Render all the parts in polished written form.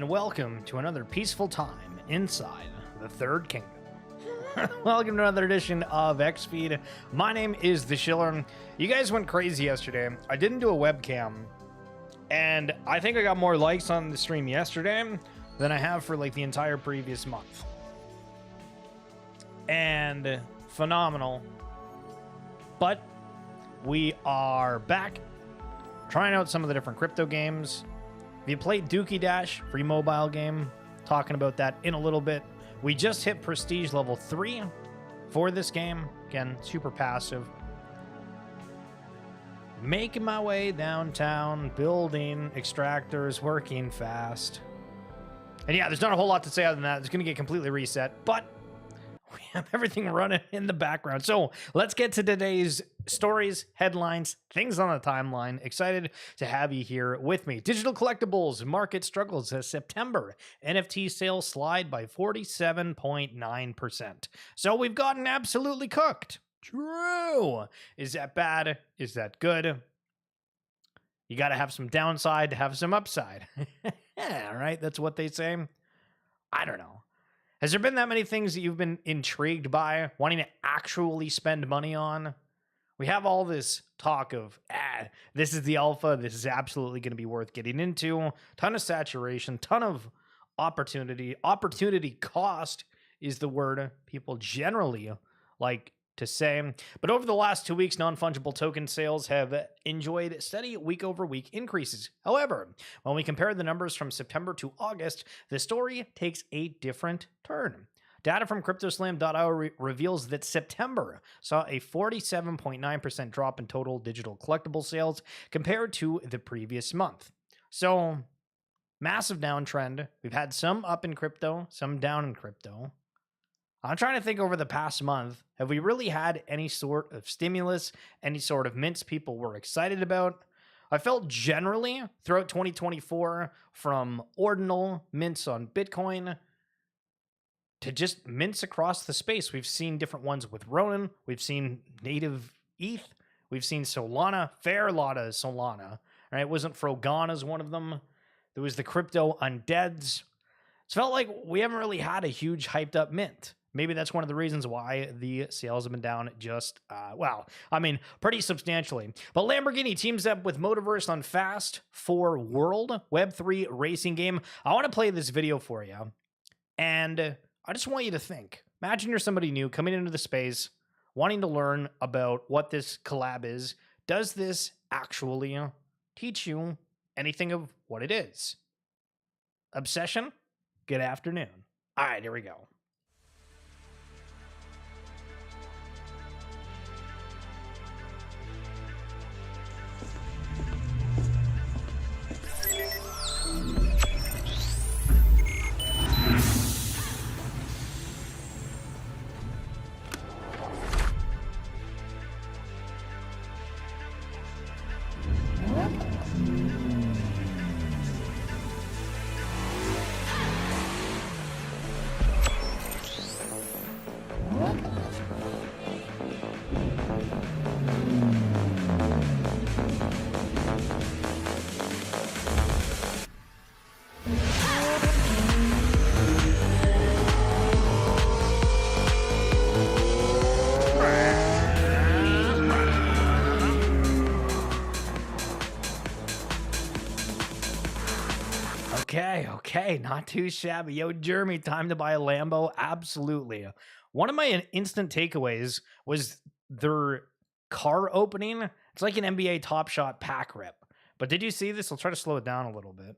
and welcome to another peaceful time inside the Third Kingdom. Welcome to another edition of XFeed. My name is The Shiller. You guys went crazy yesterday. I didn't do a webcam, and I think I got more likes on the stream yesterday than I have for like the entire previous month. And phenomenal. But we are back trying out some of the different crypto games. If you played Dookey Dash, free mobile game, talking about that in a little bit. We just hit prestige level 3 for this game. Again, super passive. Making my way downtown, building extractors, working fast. And yeah, there's not a whole lot to say other than that. It's going to get completely reset, but we have everything running in the background. So let's get to today's stories, headlines, things on the timeline. Excited to have you here with me. Digital collectibles market struggles as September NFT sales slide by 47.9%. So we've gotten absolutely cooked. True. Is that bad? Is that good? You got to have some downside to have some upside. Yeah, right? That's what they say. I don't know. Has there been that many things that you've been intrigued by, wanting to actually spend money on? We have all this talk of, this is the alpha, this is absolutely going to be worth getting into. Ton of saturation, ton of opportunity. Opportunity cost is the word people generally like to say. But over the last 2 weeks, non-fungible token sales have enjoyed steady week-over-week increases. However, when we compare the numbers from September to August, the story takes a different turn. Data from cryptoslam.io reveals that September saw a 47.9% drop in total digital collectible sales compared to the previous month. So, massive downtrend. We've had some up in crypto, some down in crypto. I'm trying to think over the past month, have we really had any sort of stimulus, any sort of mints people were excited about? I felt generally throughout 2024, from ordinal mints on Bitcoin to just mints across the space. We've seen different ones with Ronin. We've seen native ETH. We've seen Solana, fair lot of Solana. Right? It wasn't Frogana's one of them. There was the crypto undeads. It's felt like we haven't really had a huge hyped up mint. Maybe that's one of the reasons why the sales have been down just, pretty substantially. But Laborghini teams up with Motiverse on Fast for World Web3 racing game. I want to play this video for you, and I just want you to think. Imagine you're somebody new coming into the space, wanting to learn about what this collab is. Does this actually teach you anything of what it is? Obsession? Good afternoon. All right, here we go. Okay, not too shabby. Yo, Jeremy, time to buy a Lambo? Absolutely. One of my instant takeaways was their car opening. It's like an NBA Top Shot pack rip. But did you see this? I'll try to slow it down a little bit.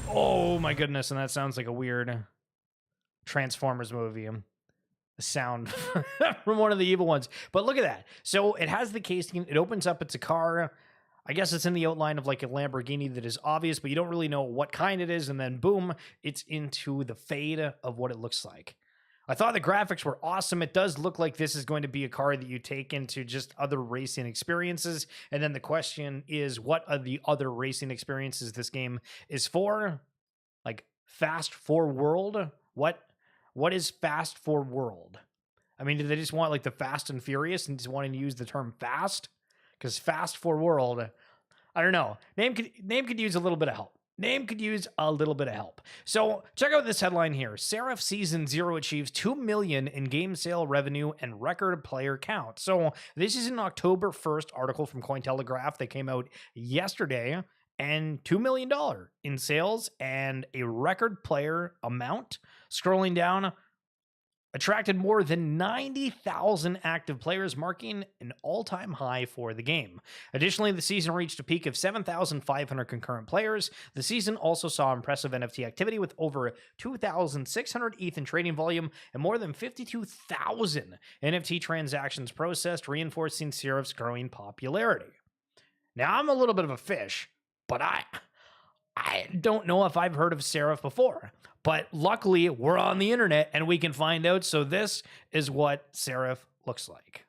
Oh my goodness, and that sounds like a weird Transformers movie. The sound from one of the evil ones. But look at that. So it has the casing. It opens up. It's a car. I guess it's in the outline of like a Lamborghini that is obvious, but you don't really know what kind it is. And then boom, it's into the fade of what it looks like. I thought the graphics were awesome. It does look like this is going to be a car that you take into just other racing experiences. And then the question is, what are the other racing experiences this game is for? Like Fast for World? What is Fast for World? I mean, do they just want like the Fast and Furious and just wanting to use the term fast? Because Fast for World, I don't know. Name could use a little bit of help. Name could use a little bit of help. So check out this headline here. Seraph Season 0 achieves 2 million in game sale revenue and record player count. So this is an October 1st article from Cointelegraph that came out yesterday, and $2 million in sales and a record player amount. Scrolling down, attracted more than 90,000 active players, marking an all-time high for the game. Additionally, the season reached a peak of 7,500 concurrent players. The season also saw impressive NFT activity with over 2,600 ETH in trading volume and more than 52,000 NFT transactions processed, reinforcing Seraph's growing popularity. Now, I'm a little bit of a fish, but I don't know if I've heard of Seraph before. But luckily, we're on the internet and we can find out. So this is what Seraph looks like.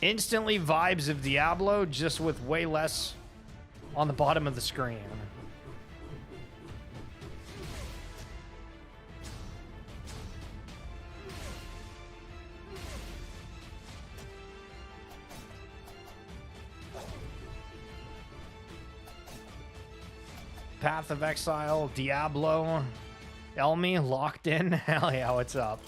Instantly vibes of Diablo, just with way less on the bottom of the screen. Path of Exile, Diablo, Elmi, locked in. Hell yeah, what's up?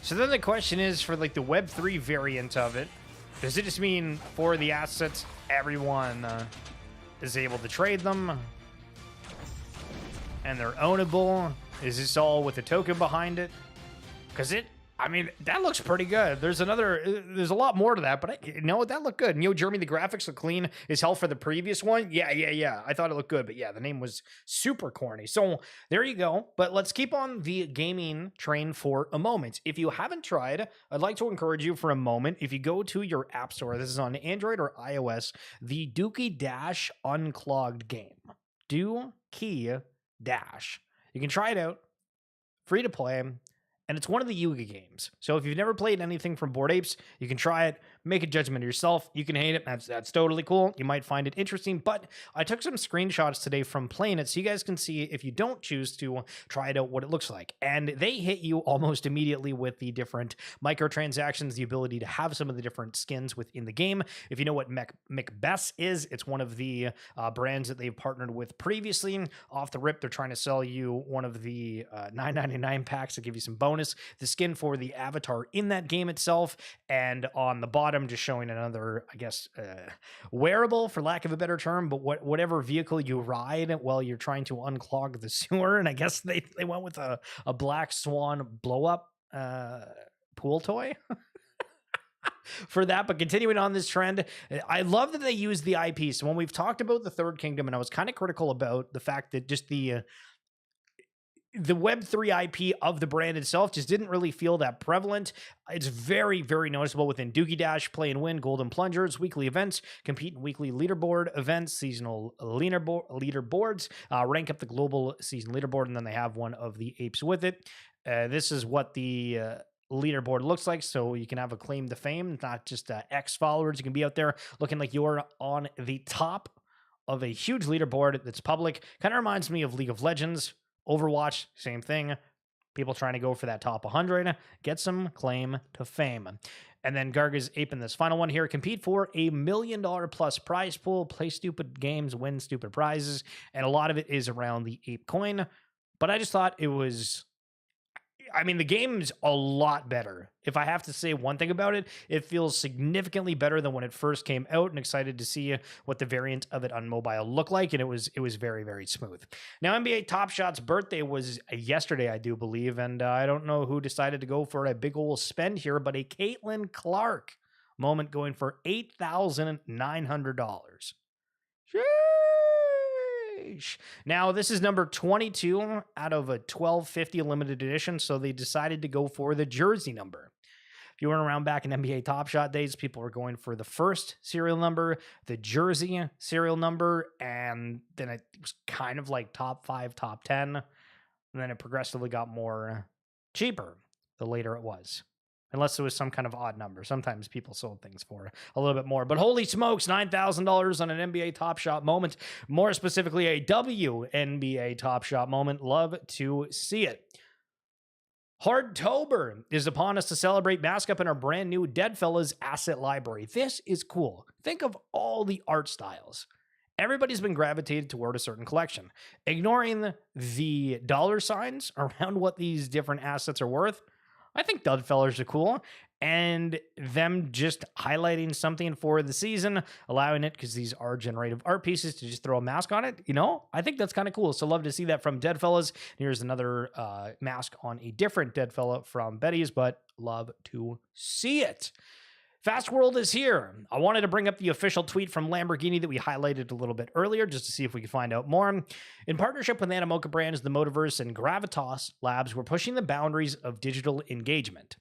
So then the question is, for like the Web3 variant of it, does it just mean for the assets, everyone is able to trade them? And they're ownable? Is this all with a token behind it? Because that looks pretty good. There's a lot more to that, but you know what? That looked good. And Jeremy, the graphics look clean as hell for the previous one. Yeah. I thought it looked good, but yeah, the name was super corny. So there you go. But let's keep on the gaming train for a moment. If you haven't tried, I'd like to encourage you for a moment. If you go to your app store, this is on Android or iOS, the Dookey Dash unclogged game. Dookey Dash. You can try it out, free to play, and it's one of the Yuga games. So if you've never played anything from Bored Apes, you can try it, make a judgment yourself. You can hate it. That's totally cool. You might find it interesting, but I took some screenshots today from playing it so you guys can see, if you don't choose to try it out, what it looks like. And they hit you almost immediately with the different microtransactions, the ability to have some of the different skins within the game. If you know what Macbeth is, it's one of the brands that they've partnered with previously. Off the rip, they're trying to sell you one of the $9.99 packs to give you some bonus. The skin for the avatar in that game itself, and on the bottom just showing another, I guess, wearable, for lack of a better term, but whatever vehicle you ride while you're trying to unclog the sewer. And I guess they went with a black swan blow up pool toy for that. But continuing on this trend, I love that they use the IP. So when we've talked about the Third Kingdom, and I was kind of critical about the fact that just the Web3 IP of the brand itself just didn't really feel that prevalent. It's very, very noticeable within Dookey Dash, Play and Win, Golden Plungers, weekly events, compete in weekly leaderboard events, seasonal leaderboards, rank up the global season leaderboard, and then they have one of the apes with it. This is what the leaderboard looks like, so you can have a claim to fame, not just X followers. You can be out there looking like you're on the top of a huge leaderboard that's public. Kind of reminds me of League of Legends. Overwatch, same thing. People trying to go for that top 100, get some claim to fame. And then Garga's aping this final one here. Compete for $1 million plus prize pool. Play stupid games, win stupid prizes. And a lot of it is around the ape coin. But I just thought it was... the game's a lot better. If I have to say one thing about it, it feels significantly better than when it first came out, and excited to see what the variant of it on mobile looked like, and it was very, very smooth. Now, NBA Top Shot's birthday was yesterday, I do believe, and I don't know who decided to go for a big old spend here, but a Caitlin Clark moment going for $8,900. Now, this is number 22 out of a 1250 limited edition, so they decided to go for the jersey number. If you weren't around back in NBA Top Shot days, people were going for the first serial number, the jersey serial number, and then it was kind of like top 5, top 10, and then it progressively got more cheaper the later it was. unless it was some kind of odd number. Sometimes people sold things for a little bit more. But holy smokes, $9,000 on an NBA Top Shot moment. More specifically, a WNBA Top Shot moment. Love to see it. Hardtober is upon us to celebrate mask up in our brand new Deadfellaz asset library. This is cool. Think of all the art styles. Everybody's been gravitated toward a certain collection. Ignoring the dollar signs around what these different assets are worth, I think Deadfellaz are cool. And them just highlighting something for the season, allowing it, because these are generative art pieces, to just throw a mask on it, I think that's kind of cool. So love to see that from Deadfellaz. Here's another mask on a different Deadfella from Betty's, but love to see it. Fast World is here. I wanted to bring up the official tweet from Laborghini that we highlighted a little bit earlier, just to see if we could find out more. In partnership with Animoca Brands, the Motiverse, and Gravitas Labs, we're pushing the boundaries of digital engagement.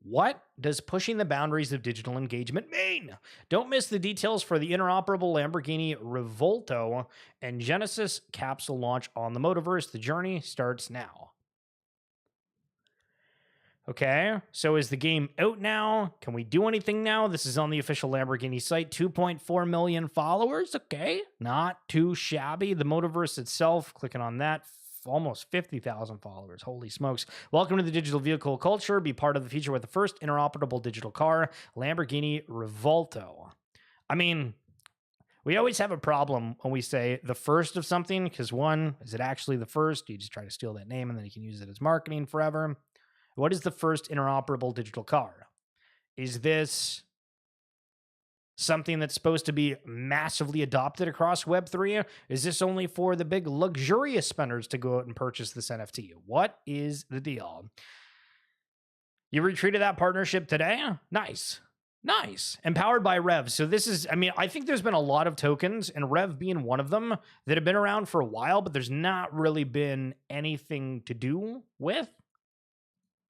What does pushing the boundaries of digital engagement mean? Don't miss the details for the interoperable Lamborghini Revolto and Genesis capsule launch on the Motiverse. The journey starts now. Okay, so is the game out now? Can we do anything now? This is on the official Laborghini site. 2.4 million followers. Okay, not too shabby. The Motiverse itself, clicking on that, almost 50,000 followers. Holy smokes. Welcome to the digital vehicle culture. Be part of the future with the first interoperable digital car, Lamborghini Revolto. I mean, we always have a problem when we say the first of something, because one, is it actually the first? You just try to steal that name and then you can use it as marketing forever. What is the first interoperable digital car? Is this something that's supposed to be massively adopted across Web3? Is this only for the big luxurious spenders to go out and purchase this NFT? What is the deal? You retweeted that partnership today? Nice. Nice. Empowered by Rev. So this is, I think there's been a lot of tokens, and Rev being one of them, that have been around for a while, but there's not really been anything to do with.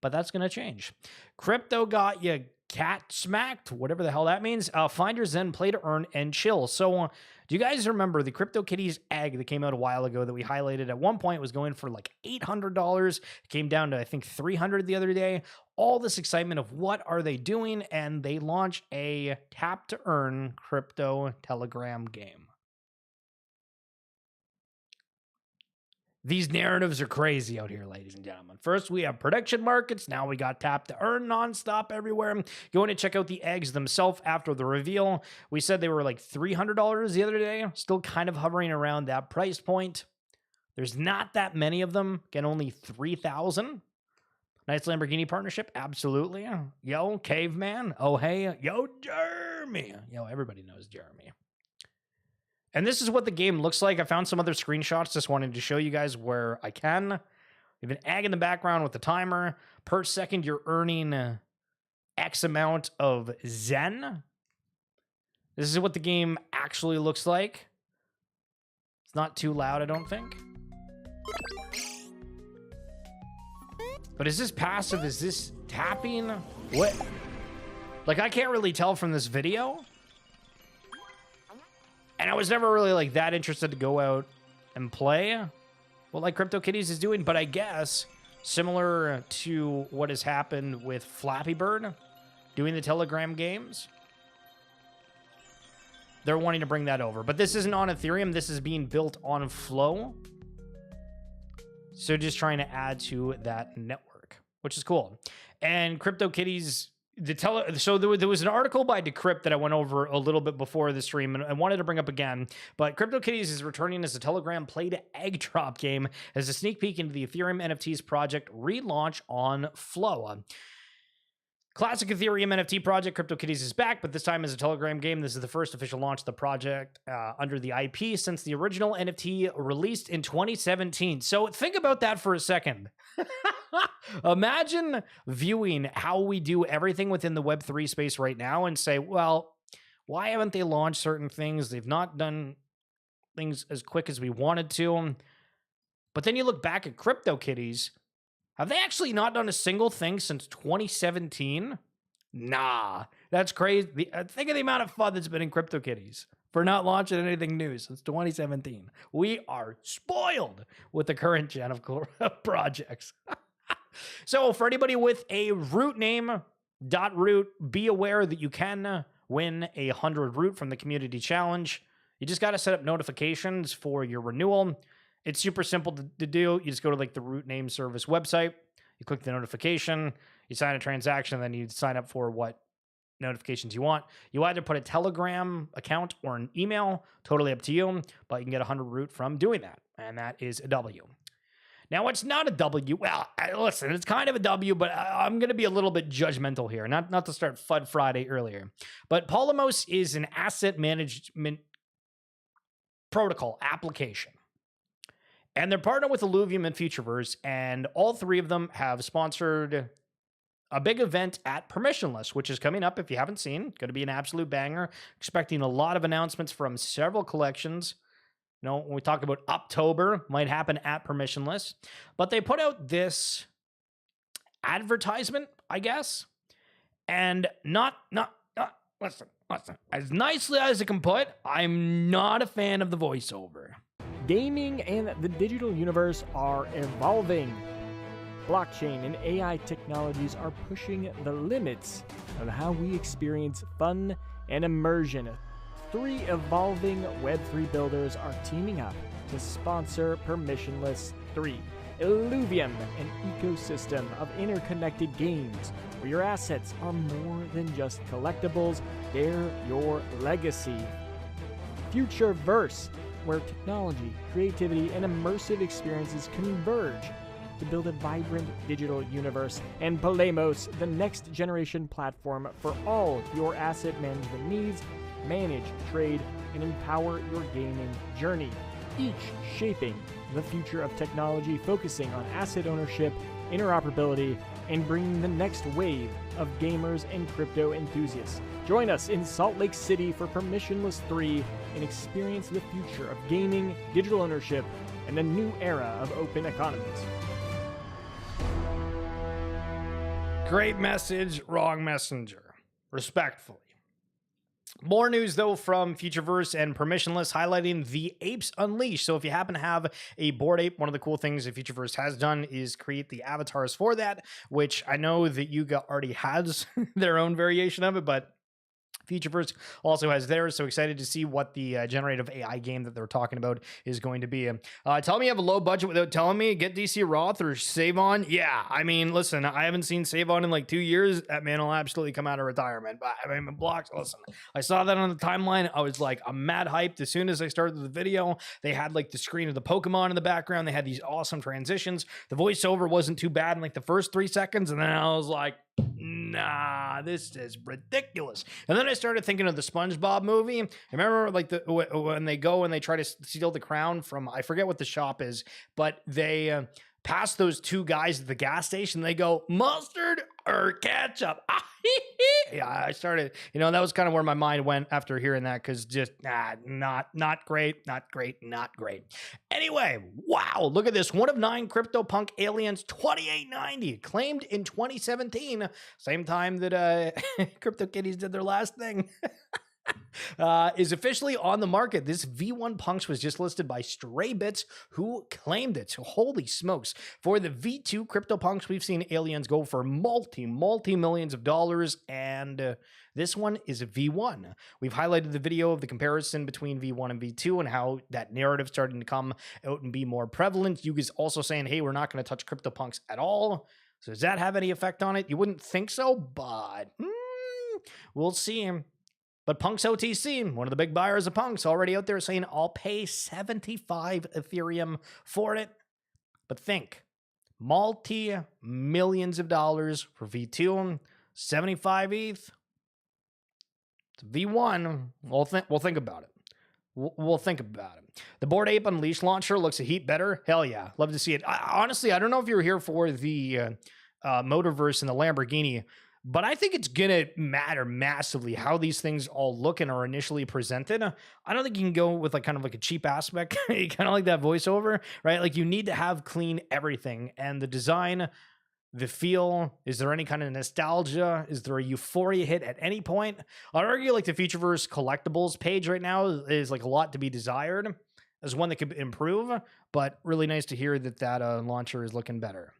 But that's going to change. Crypto got you cat smacked, whatever the hell that means. Find your Zen, play to earn, and chill. So do you guys remember the Cryptokitties egg that came out a while ago that we highlighted? At one point, it was going for like $800. It came down to, I think, $300 the other day. All this excitement of what are they doing? And they launch a tap to earn crypto telegram game. These narratives are crazy out here, ladies and gentlemen. First, we have prediction markets. Now we got tap to earn nonstop everywhere. Going to check out the eggs themselves after the reveal. We said they were like $300 the other day. Still kind of hovering around that price point. There's not that many of them. Again, only 3,000. Nice Lamborghini partnership. Absolutely. Yo, Caveman. Oh, hey. Yo, Jeremy. Yo, everybody knows Jeremy. And this is what the game looks like. I found some other screenshots. Just wanted to show you guys where I can. We have an egg in the background with the timer. Per second, you're earning X amount of Zen. This is what the game actually looks like. It's not too loud, I don't think. But is this passive? Is this tapping? What? Like, I can't really tell from this video. And I was never really like that interested to go out and play what like Cryptokitties is doing, but I guess similar to what has happened with Flappy Bird doing the Telegram games, they're wanting to bring that over. But this isn't on Ethereum. This is being built on Flow. So just trying to add to that network, which is cool. And Cryptokitties, so there was an article by Decrypt that I went over a little bit before the stream and I wanted to bring up again, but Cryptokitties is returning as a Telegram play to egg drop game as a sneak peek into the Ethereum NFTs project relaunch on Flow. Classic Ethereum NFT project, Cryptokitties is back, but this time as a Telegram game. This is the first official launch of the project under the IP since the original NFT released in 2017. So think about that for a second. Imagine viewing how we do everything within the Web3 space right now and say, well, why haven't they launched certain things? They've not done things as quick as we wanted to. But then you look back at Cryptokitties. Have they actually not done a single thing since 2017? Nah, that's crazy. Think of the amount of fun that's been in Cryptokitties for not launching anything new since 2017. We are spoiled with the current gen of projects. So for anybody with a root name, .root, be aware that you can win 100 root from the community challenge. You just got to set up notifications for your renewal. It's super simple to do. You just go to like the root name service website. You click the notification, you sign a transaction, and then you sign up for what notifications you want. You either put a Telegram account or an email, totally up to you, but you can get 100 root from doing that, and that is a W. Now, what's not a W? Well, listen, it's kind of a W, but I'm going to be a little bit judgmental here, not to start FUD Friday earlier. But Polemos is an asset management protocol application. And they're partnered with Illuvium and Futureverse, and all three of them have sponsored a big event at Permissionless, which is coming up if you haven't seen. Going to be an absolute banger. Expecting a lot of announcements from several collections. You know, when we talk about October, might happen at Permissionless. But they put out this advertisement, I guess, and listen, as nicely as it can put, I'm not a fan of the voiceover. Gaming and the digital universe are evolving. Blockchain and AI technologies are pushing the limits of how we experience fun and immersion. 3 evolving Web3 builders are teaming up to sponsor Permissionless 3, Illuvium, an ecosystem of interconnected games where your assets are more than just collectibles, they're your legacy. Futureverse, where technology, creativity, and immersive experiences converge to build a vibrant digital universe. And Polemos, the next generation platform for all your asset management needs. Manage, trade, and empower your gaming journey, each shaping the future of technology, focusing on asset ownership, interoperability, and bringing the next wave of gamers and crypto enthusiasts. Join us in Salt Lake City for Permissionless 3 and experience the future of gaming, digital ownership, and a new era of open economies. Great message, wrong messenger. Respectfully. More news, though, from Futureverse and Permissionless highlighting the Apes Unleashed. So if you happen to have a Bored Ape, one of the cool things that Futureverse has done is create the avatars for that, which I know that Yuga already has their own variation of it, but Futureverse also has theirs, so excited to see what the generative AI game that they're talking about is going to be. Tell me you have a low budget without telling me. Get DC Roth or Save On. Yeah, I mean, listen, I haven't seen Save On in like 2 years. That man will absolutely come out of retirement. But I mean, blocks. Listen, I saw that on the timeline. I was like, I'm mad hyped. As soon as I started the video, they had like the screen of the Pokemon in the background. They had these awesome transitions. The voiceover wasn't too bad in like the first 3 seconds, and then I was like, nah, this is ridiculous. And then I started thinking of the SpongeBob movie. I remember like when they go and they try to steal the crown from, I forget what the shop is, but they pass those 2 guys at the gas station. They go, mustard or ketchup? Yeah, I started, that was kind of where my mind went after hearing that, because just not great. Anyway, wow, look at this. 1 of 9 CryptoPunk aliens, 2890, claimed in 2017, same time that Cryptokitties did their last thing. Is officially on the market. This V1 Punks was just listed by Straybits, who claimed it. So holy smokes. For the V2 CryptoPunks, we've seen aliens go for multi-millions of dollars, and this one is a V1. We've highlighted the video of the comparison between V1 and V2 and how that narrative starting to come out and be more prevalent. Yuga's also saying, hey, we're not going to touch CryptoPunks at all. So does that have any effect on it? You wouldn't think so, but we'll see. But Punks OTC, one of the big buyers of Punks, already out there saying, I'll pay 75 Ethereum for it. But think, multi-millions of dollars for V2, 75 ETH. It's V1. We'll think about it. We'll think about it. The Bored Ape Unleashed launcher looks a heap better. Hell yeah. Love to see it. Honestly, I don't know if you were here for the Motorverse and the Lamborghini, but I think it's going to matter massively how these things all look and are initially presented. I don't think you can go with like kind of like a cheap aspect, kind of like that voiceover, right? Like you need to have clean everything, and the design, the feel. Is there any kind of nostalgia? Is there a euphoria hit at any point? I'd argue like the Futureverse collectibles page right now is like a lot to be desired as one that could improve, but really nice to hear that launcher is looking better.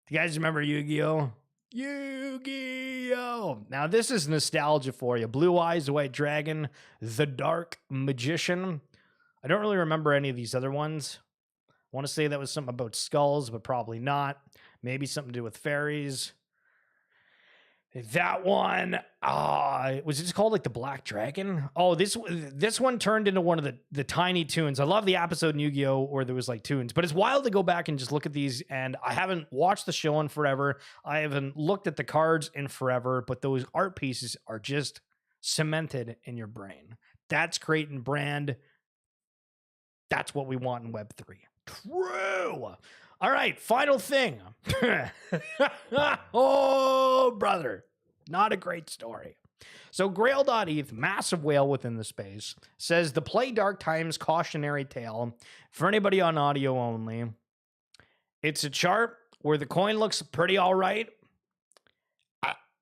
Do you guys remember Yu-Gi-Oh? Yu-Gi-Oh! Now, this is nostalgia for you. Blue Eyes, the White Dragon, The Dark Magician. I don't really remember any of these other ones. I want to say that was something about skulls, but probably not. Maybe something to do with fairies. That one, was it just called like the Black Dragon? Oh, this one turned into one of the tiny tunes. I love the episode in Yu-Gi-Oh! Where there was like tunes, but it's wild to go back and just look at these. And I haven't watched the show in forever. I haven't looked at the cards in forever, but those art pieces are just cemented in your brain. That's creating brand. That's what we want in Web3. True. All right, final thing. Oh, brother. Not a great story. So Grail.eth, massive whale within the space, says the Play Dark Times cautionary tale. For anybody on audio only, it's a chart where the coin looks pretty all right,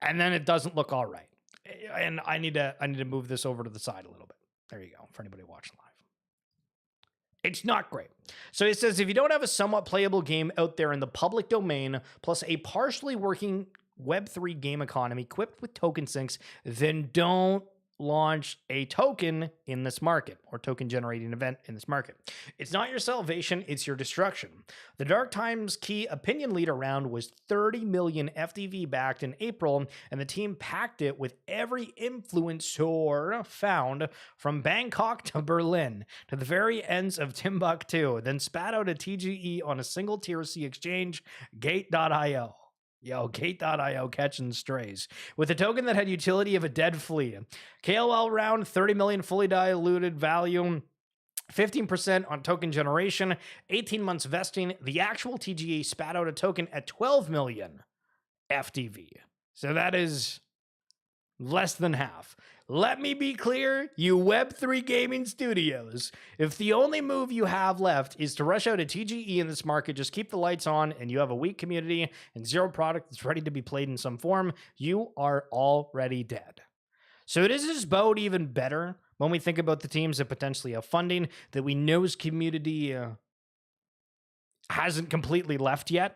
and then it doesn't look all right. And I need to move this over to the side a little bit. There you go, for anybody watching live. It's not great. So it says, if you don't have a somewhat playable game out there in the public domain, plus a partially working Web3 game economy equipped with token sinks, then don't launch a token in this market or token generating event in this market. It's not your salvation, it's your destruction. The Dark Times key opinion leader round was 30 million FDV backed in April, and the team packed it with every influencer found from Bangkok to Berlin to the very ends of Timbuktu, then spat out a TGE on a single tier C exchange, Gate.io. Yo, Gate.io catching strays. With a token that had utility of a dead flea. KOL round, 30 million fully diluted value, 15% on token generation, 18 months vesting. The actual TGE spat out a token at 12 million FDV. So that is less than half. Let me be clear, you Web3 gaming studios. If the only move you have left is to rush out a TGE in this market, just keep the lights on, and you have a weak community and zero product that's ready to be played in some form, you are already dead. So does this bode even better when we think about the teams that potentially have funding that we know's community hasn't completely left yet?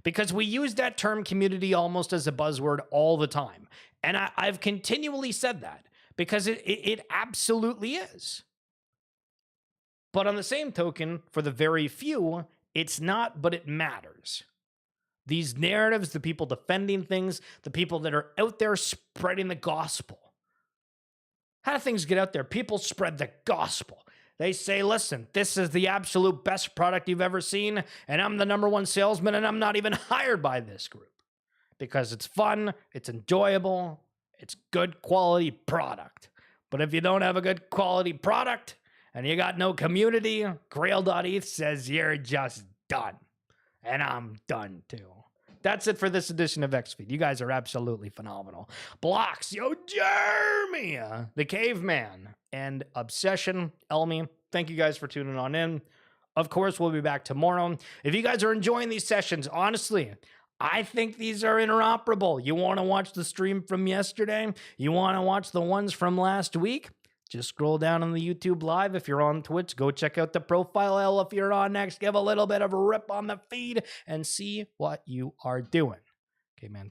Because we use that term community almost as a buzzword all the time. And I've continually said that because it absolutely is. But on the same token, for the very few, it's not, but it matters. These narratives, the people defending things, the people that are out there spreading the gospel. How do things get out there? People spread the gospel. They say, listen, this is the absolute best product you've ever seen, and I'm the #1 salesman, and I'm not even hired by this group. Because it's fun, it's enjoyable, it's good quality product. But if you don't have a good quality product, and you got no community, Grail.eth says you're just done. And I'm done too. That's it for this edition of XFeed. You guys are absolutely phenomenal. Blocks, yo, Jeremy, the Caveman, and Obsession, Elmi. Thank you guys for tuning on in. Of course, we'll be back tomorrow. If you guys are enjoying these sessions, honestly, I think these are interoperable. You want to watch the stream from yesterday? You want to watch the ones from last week? Just scroll down on the YouTube live. If you're on Twitch, go check out the profile. If you're on Next, give a little bit of a rip on the feed and see what you are doing. Okay, man.